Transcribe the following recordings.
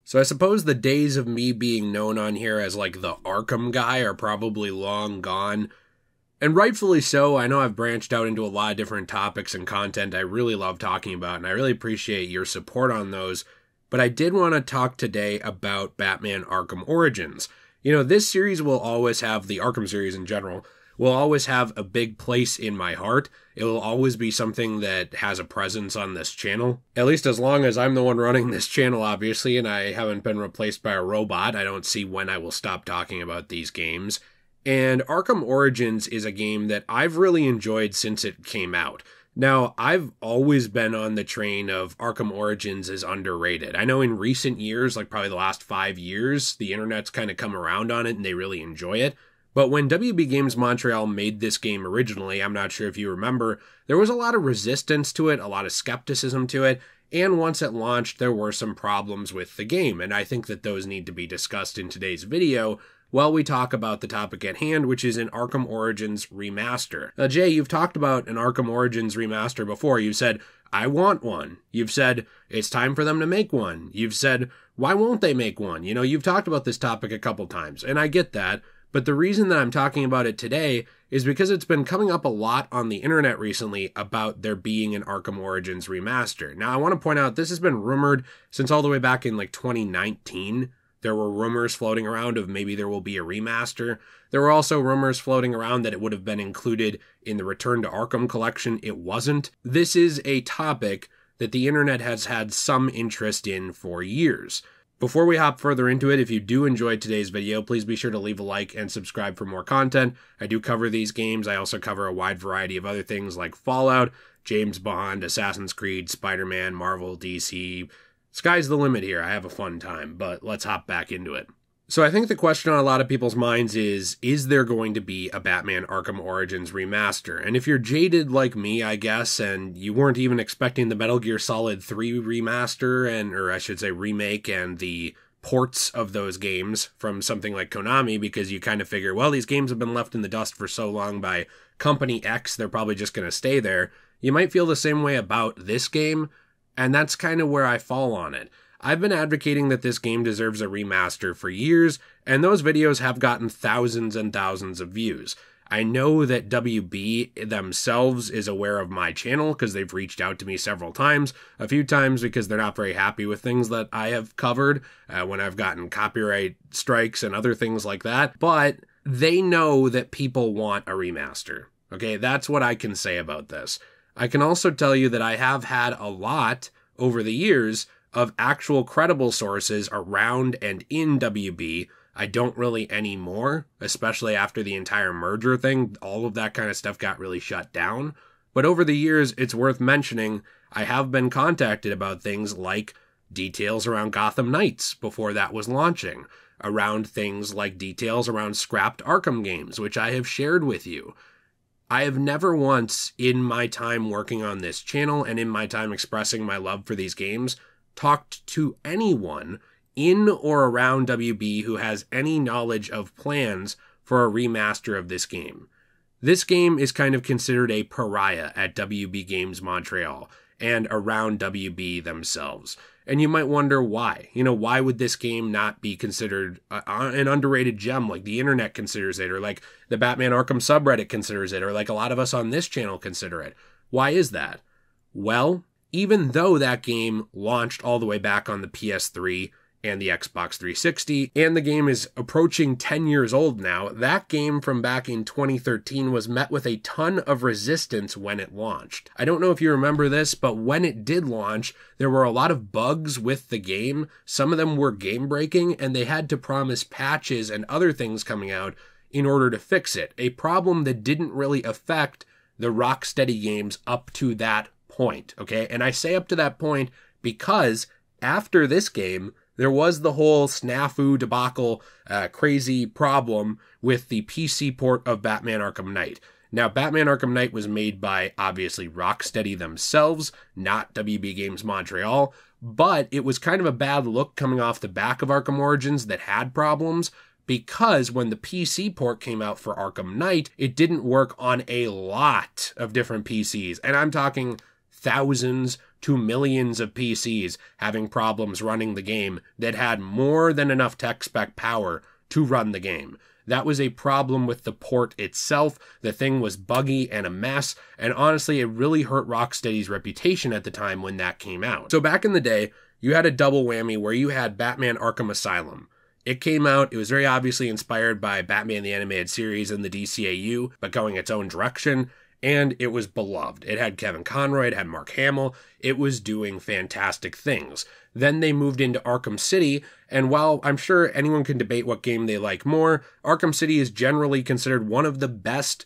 So I suppose the days of me being known on here as like the Arkham guy are probably long gone. And rightfully so. I know I've branched out into a lot of different topics and content I really love talking about, and I really appreciate your support on those. But I did want to talk today about Batman Arkham Origins. You know, this series will always have, the Arkham series in general, will always have a big place in my heart. It will always be something that has a presence on this channel. At least as long as I'm the one running this channel, obviously, and I haven't been replaced by a robot, I don't see when I will stop talking about these games. And Arkham Origins is a game that I've really enjoyed since it came out. Now, I've always been on the train of Arkham Origins is underrated. I know in recent years, like probably the last 5 years, the internet's kind of come around on it and they really enjoy it. But when WB Games Montreal made this game originally, I'm not sure if you remember, there was a lot of resistance to it, a lot of skepticism to it, and once it launched, there were some problems with the game, and I think that those need to be discussed in today's video while we talk about the topic at hand, which is an Arkham Origins Remaster. Now, Jay, you've talked about an Arkham Origins Remaster before. You've said, I want one. You've said, it's time for them to make one. You've said, why won't they make one? You know, you've talked about this topic a couple times, and I get that. But the reason that I'm talking about it today is because it's been coming up a lot on the internet recently about there being an Arkham Origins Remaster. Now, I want to point out this has been rumored since all the way back in like 2019. There were rumors floating around of maybe there will be a remaster. There were also rumors floating around that it would have been included in the Return to Arkham collection. It wasn't. This is a topic that the internet has had some interest in for years. Before we hop further into it, if you do enjoy today's video, please be sure to leave a like and subscribe for more content. I do cover these games. I also cover a wide variety of other things like Fallout, James Bond, Assassin's Creed, Spider-Man, Marvel, DC. Sky's the limit here. I have a fun time, but let's hop back into it. So I think the question on a lot of people's minds is there going to be a Batman Arkham Origins Remaster? And if you're jaded like me, I guess, and you weren't even expecting the Metal Gear Solid 3 remaster, or I should say remake, and the ports of those games from something like Konami, because you kind of figure, well, these games have been left in the dust for so long by Company X, they're probably just going to stay there. You might feel the same way about this game, and that's kind of where I fall on it. I've been advocating that this game deserves a remaster for years, and those videos have gotten thousands and thousands of views. I know that WB themselves is aware of my channel because they've reached out to me several times, a few times because they're not very happy with things that I have covered when I've gotten copyright strikes and other things like that, but they know that people want a remaster. Okay, that's what I can say about this. I can also tell you that I have had a lot over the years of actual credible sources around and in WB. I don't really anymore, especially after the entire merger thing. All of that kind of stuff got really shut down. But over the years, it's worth mentioning, I have been contacted about things like details around Gotham Knights before that was launching, around things like details around scrapped Arkham games, which I have shared with you. I have never once, in my time working on this channel and in my time expressing my love for these games, talked to anyone in or around WB who has any knowledge of plans for a remaster of this game. This game is kind of considered a pariah at WB Games Montreal and around WB themselves. And you might wonder why. You know, why would this game not be considered an underrated gem like the internet considers it, or like the Batman Arkham subreddit considers it, or like a lot of us on this channel consider it? Why is that? Well, even though that game launched all the way back on the PS3 and the Xbox 360, and the game is approaching 10 years old now, that game from back in 2013 was met with a ton of resistance when it launched. I don't know if you remember this, but when it did launch, there were a lot of bugs with the game. Some of them were game-breaking, and they had to promise patches and other things coming out in order to fix it, a problem that didn't really affect the Rocksteady games up to that point, okay? And I say up to that point because after this game, there was the whole snafu debacle, crazy problem with the PC port of Batman Arkham Knight. Now, Batman Arkham Knight was made by, obviously, Rocksteady themselves, not WB Games Montreal, but it was kind of a bad look coming off the back of Arkham Origins that had problems, because when the PC port came out for Arkham Knight, it didn't work on a lot of different PCs, and I'm talking thousands to millions of PCs having problems running the game that had more than enough tech spec power to run the game. That was a problem with the port itself. The thing was buggy and a mess, and honestly, it really hurt Rocksteady's reputation at the time when that came out. So back in the day, you had a double whammy where you had Batman Arkham Asylum. It came out, it was very obviously inspired by Batman the Animated Series and the DCAU, but going its own direction, and it was beloved. It had Kevin Conroy, it had Mark Hamill, it was doing fantastic things. Then they moved into Arkham City, and while I'm sure anyone can debate what game they like more, Arkham City is generally considered one of the best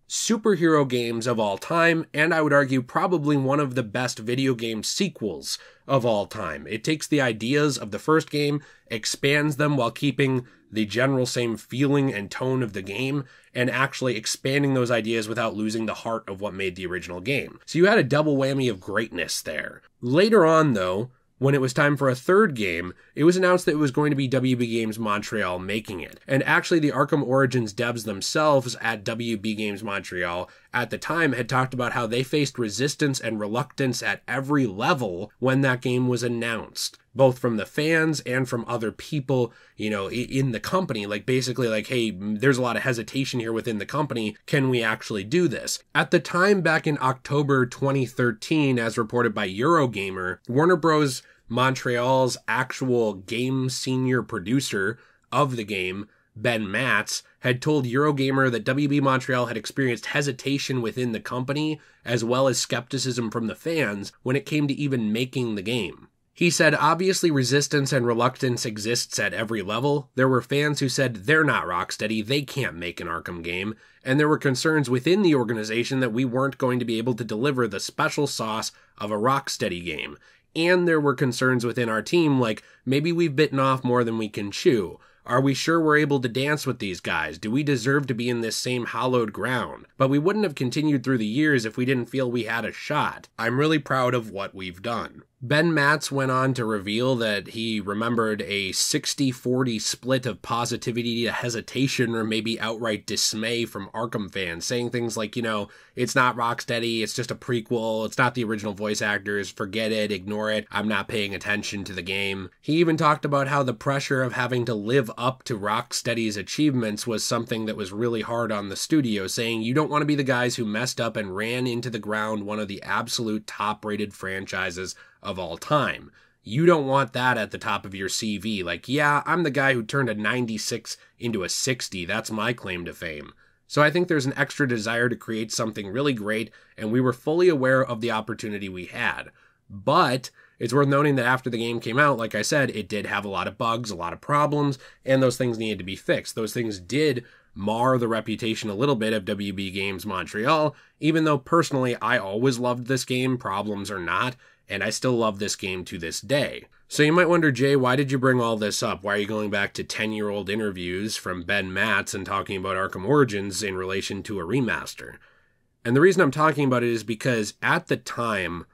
superhero games of all time, and I would argue probably one of the best video game sequels of all time. It takes the ideas of the first game, expands them while keeping the general same feeling and tone of the game, and actually expanding those ideas without losing the heart of what made the original game. So you had a double whammy of greatness there. Later on, though, when it was time for a third game, it was announced that it was going to be WB Games Montreal making it. And actually, the Arkham Origins devs themselves at WB Games Montreal at the time had talked about how they faced resistance and reluctance at every level when that game was announced, both from the fans and from other people, in the company. Like, basically, like, hey, there's a lot of hesitation here within the company. Can we actually do this? At the time, back in October 2013, as reported by Eurogamer, Warner Bros. Montreal's actual game senior producer of the game, Ben Matz, had told Eurogamer that WB Montreal had experienced hesitation within the company, as well as skepticism from the fans when it came to even making the game. He said, obviously resistance and reluctance exists at every level. There were fans who said they're not Rocksteady, they can't make an Arkham game, and there were concerns within the organization that we weren't going to be able to deliver the special sauce of a Rocksteady game. And there were concerns within our team like, maybe we've bitten off more than we can chew. Are we sure we're able to dance with these guys? Do we deserve to be in this same hallowed ground? But we wouldn't have continued through the years if we didn't feel we had a shot. I'm really proud of what we've done. Ben Matz went on to reveal that he remembered a 60-40 split of positivity to hesitation or maybe outright dismay from Arkham fans, saying things like, it's not Rocksteady, it's just a prequel, it's not the original voice actors, forget it, ignore it, I'm not paying attention to the game. He even talked about how the pressure of having to live up to Rocksteady's achievements was something that was really hard on the studio, saying you don't want to be the guys who messed up and ran into the ground one of the absolute top-rated franchises of all time. You don't want that at the top of your CV. Like, yeah, I'm the guy who turned a 96 into a 60. That's my claim to fame. So I think there's an extra desire to create something really great, and we were fully aware of the opportunity we had. But it's worth noting that after the game came out, like I said, it did have a lot of bugs, a lot of problems, and those things needed to be fixed. Those things did mar the reputation a little bit of WB Games Montreal, even though personally I always loved this game, problems or not, and I still love this game to this day. So you might wonder, Jay, why did you bring all this up? Why are you going back to 10-year-old interviews from Ben Matz and talking about Arkham Origins in relation to a remaster? And the reason I'm talking about it is because at the time,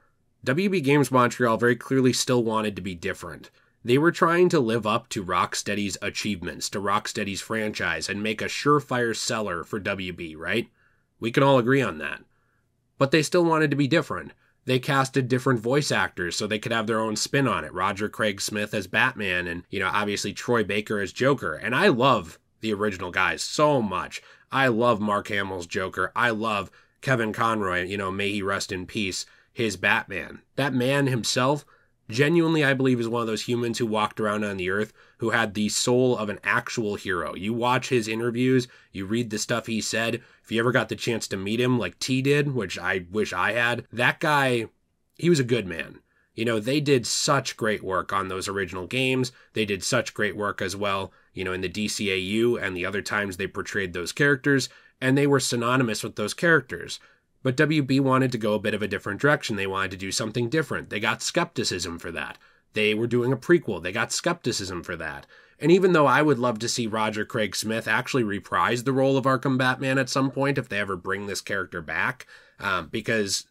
WB Games Montreal very clearly still wanted to be different. They were trying to live up to Rocksteady's achievements, to Rocksteady's franchise, and make a surefire seller for WB, right? We can all agree on that. But they still wanted to be different. They casted different voice actors so they could have their own spin on it. Roger Craig Smith as Batman and, obviously Troy Baker as Joker. And I love the original guys so much. I love Mark Hamill's Joker. I love Kevin Conroy, may he rest in peace, his Batman. That man himself, genuinely, I believe, is one of those humans who walked around on the earth who had the soul of an actual hero. You watch his interviews, you read the stuff he said. If you ever got the chance to meet him like T did, which I wish I had, that guy, he was a good man. They did such great work on those original games. They did such great work as well, in the DCAU and the other times they portrayed those characters, and they were synonymous with those characters. But WB wanted to go a bit of a different direction. They wanted to do something different. They got skepticism for that. They were doing a prequel. They got skepticism for that. And even though I would love to see Roger Craig Smith actually reprise the role of Arkham Batman at some point if they ever bring this character back, because,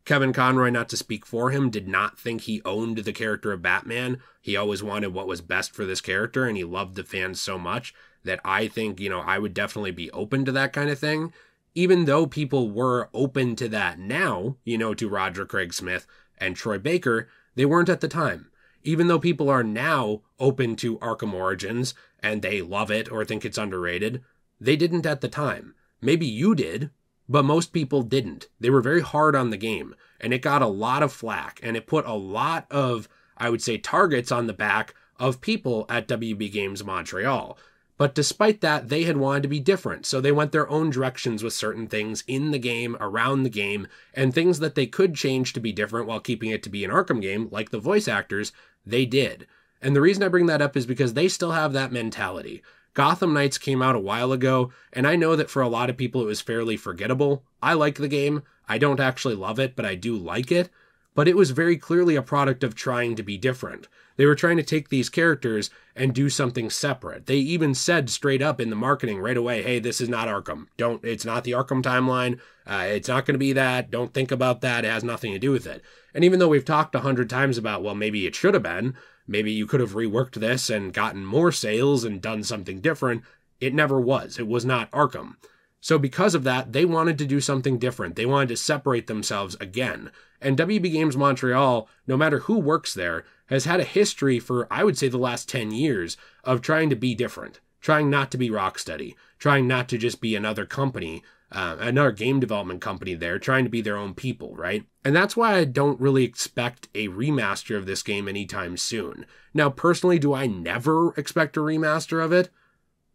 Kevin Conroy, not to speak for him, did not think he owned the character of Batman. He always wanted what was best for this character, and he loved the fans so much that I think, I would definitely be open to that kind of thing. even though people were open to that now, to Roger Craig Smith and Troy Baker, they weren't at the time. Even though people are now open to Arkham Origins and they love it or think it's underrated, they didn't at the time. Maybe you did, but most people didn't. They were very hard on the game, and it got a lot of flack, and it put a lot of, I would say, targets on the back of people at WB Games Montreal. But despite that, they had wanted to be different, so they went their own directions with certain things in the game, around the game, and things that they could change to be different while keeping it to be an Arkham game, like the voice actors, they did. And the reason I bring that up is because they still have that mentality. Gotham Knights came out a while ago, and I know that for a lot of people it was fairly forgettable. I like the game. I don't actually love it, but I do like it. But it was very clearly a product of trying to be different. They were trying to take these characters and do something separate. They even said straight up in the marketing right away, hey, this is not Arkham. It's not the Arkham timeline. It's not going to be that. Don't think about that. It has nothing to do with it. And even though we've talked 100 times about, well, maybe it should have been, maybe you could have reworked this and gotten more sales and done something different, it never was. It was not Arkham. So because of that, they wanted to do something different. They wanted to separate themselves again. And WB Games Montreal, no matter who works there, has had a history for, I would say, the last 10 years of trying to be different, trying not to be Rocksteady, trying not to just be another company, another game development company there, trying to be their own people, right? And that's why I don't really expect a remaster of this game anytime soon. Now, personally, do I never expect a remaster of it?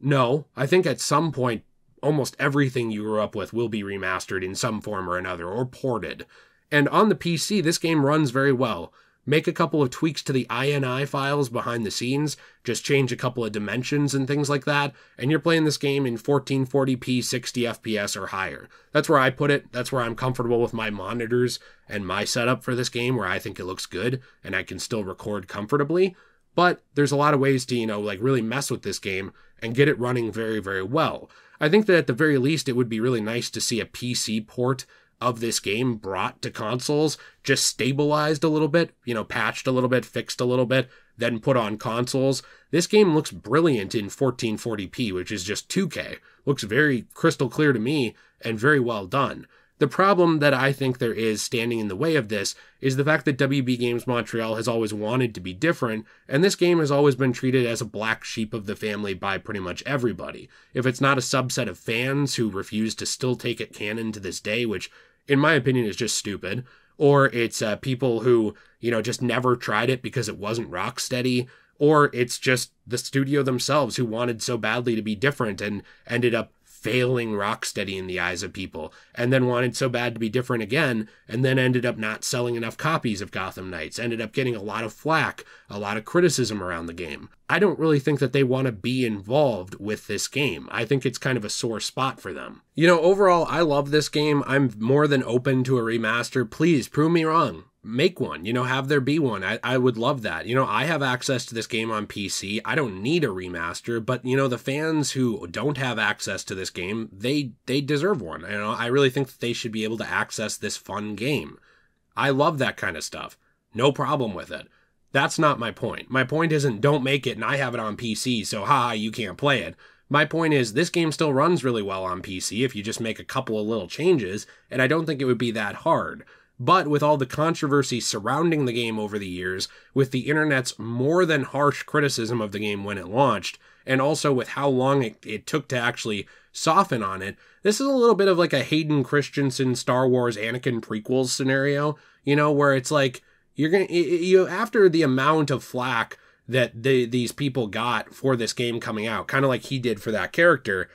No. I think at some point, almost everything you grew up with will be remastered in some form or another, or ported. And on the PC, this game runs very well. Make a couple of tweaks to the INI files behind the scenes, just change a couple of dimensions and things like that, and you're playing this game in 1440p 60 FPS or higher. That's where I put it. That's where I'm comfortable with my monitors and my setup for this game, where I think it looks good and I can still record comfortably. But there's a lot of ways to, really mess with this game and get it running very, very well. I think that at the very least, it would be really nice to see a PC port of this game brought to consoles, just stabilized a little bit, patched a little bit, fixed a little bit, then put on consoles. This game looks brilliant in 1440p, which is just 2K. Looks very crystal clear to me and very well done. The problem that I think there is standing in the way of this is the fact that WB Games Montreal has always wanted to be different, and this game has always been treated as a black sheep of the family by pretty much everybody. If it's not a subset of fans who refuse to still take it canon to this day, which in my opinion is just stupid, or it's people who, just never tried it because it wasn't Rocksteady, or it's just the studio themselves who wanted so badly to be different and ended up failing Rocksteady in the eyes of people, and then wanted so bad to be different again, and then ended up not selling enough copies of Gotham Knights, ended up getting a lot of flack, a lot of criticism around the game. I don't really think that they want to be involved with this game. I think it's kind of a sore spot for them. Overall, I love this game. I'm more than open to a remaster. Please, prove me wrong. Make one, have there be one. I would love that. I have access to this game on PC. I don't need a remaster, but the fans who don't have access to this game, they deserve one. I really think that they should be able to access this fun game. I love that kind of stuff. No problem with it. That's not my point. My point isn't don't make it and I have it on PC, so you can't play it. My point is this game still runs really well on PC if you just make a couple of little changes, and I don't think it would be that hard. But with all the controversy surrounding the game over the years, with the internet's more than harsh criticism of the game when it launched, and also with how long it took to actually soften on it, this is a little bit of like a Hayden Christensen Star Wars Anakin prequels scenario, where it's like, after the amount of flack that these people got for this game coming out, kind of like he did for that character,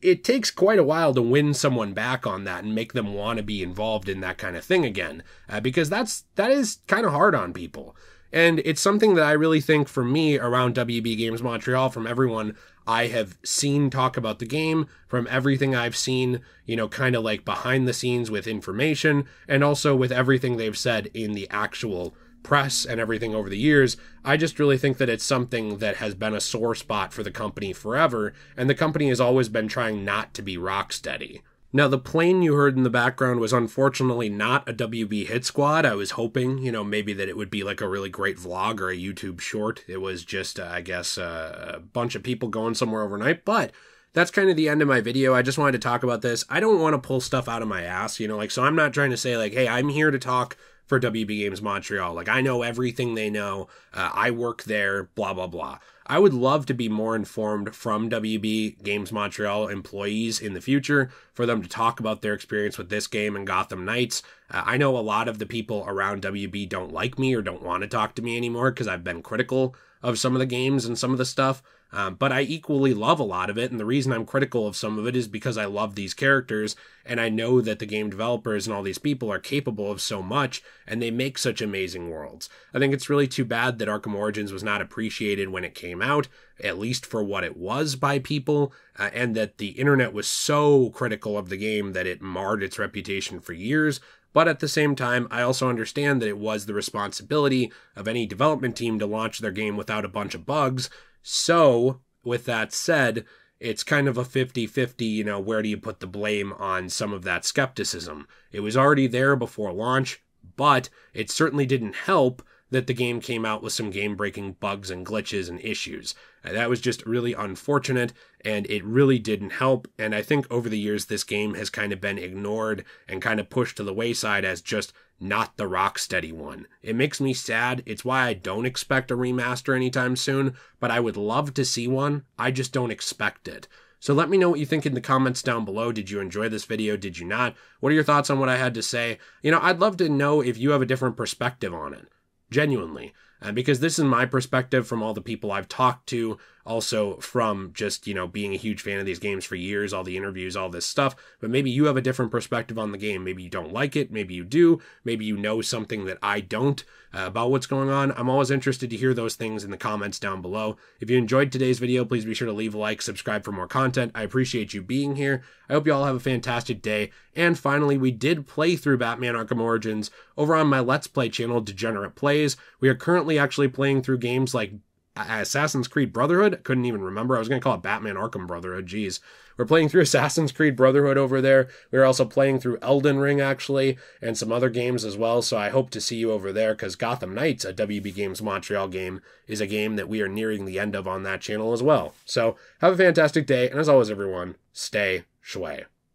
it takes quite a while to win someone back on that and make them want to be involved in that kind of thing again, because that is kind of hard on people. And it's something that I really think for me around WB Games Montreal, from everyone I have seen talk about the game, from everything I've seen, kind of like behind the scenes with information, and also with everything they've said in the actual press and everything over the years, I just really think that it's something that has been a sore spot for the company forever, and the company has always been trying not to be Rocksteady. Now, the plane you heard in the background was unfortunately not a WB Hit Squad. I was hoping, maybe that it would be like a really great vlog or a YouTube short. It was just, I guess, a bunch of people going somewhere overnight, but that's kind of the end of my video. I just wanted to talk about this. I don't want to pull stuff out of my ass, you know, like, so I'm not trying to say like, hey, I'm here to talk for WB Games Montreal. Like, I know everything they know. I work there, blah, blah, blah. I would love to be more informed from WB Games Montreal employees in the future for them to talk about their experience with this game and Gotham Knights. I know a lot of the people around WB don't like me or don't want to talk to me anymore because I've been critical of some of the games and some of the stuff. But I equally love a lot of it, and the reason I'm critical of some of it is because I love these characters, and I know that the game developers and all these people are capable of so much, and they make such amazing worlds. I think it's really too bad that Arkham Origins was not appreciated when it came out, at least for what it was by people, and that the internet was so critical of the game that it marred its reputation for years. But at the same time, I also understand that it was the responsibility of any development team to launch their game without a bunch of bugs. So, with that said, it's kind of a 50-50, you know, where do you put the blame on some of that skepticism? It was already there before launch, but it certainly didn't help that the game came out with some game-breaking bugs and glitches and issues. That was just really unfortunate, and it really didn't help, and I think over the years this game has kind of been ignored and kind of pushed to the wayside as just not the Rocksteady one. It makes me sad. It's why I don't expect a remaster anytime soon, but I would love to see one. I just don't expect it. So let me know what you think in the comments down below. Did you enjoy this video? Did you not? What are your thoughts on what I had to say? You know, I'd love to know if you have a different perspective on it. Genuinely. Because this is my perspective from all the people I've talked to, also from just, you know, being a huge fan of these games for years, all the interviews, all this stuff. But maybe you have a different perspective on the game. Maybe you don't like it. Maybe you do. Maybe you know something that I don't about what's going on. I'm always interested to hear those things in the comments down below. If you enjoyed today's video, please be sure to leave a like, subscribe for more content. I appreciate you being here. I hope you all have a fantastic day. And finally, we did play through Batman Arkham Origins over on my Let's Play channel, Degenerate Plays. We are currently actually playing through games like Assassin's Creed Brotherhood. I couldn't even remember. I was going to call it Batman Arkham Brotherhood. Jeez. We're playing through Assassin's Creed Brotherhood over there. We're also playing through Elden Ring, actually, and some other games as well, so I hope to see you over there, because Gotham Knights, a WB Games Montreal game, is a game that we are nearing the end of on that channel as well. So, have a fantastic day, and as always, everyone, stay shway.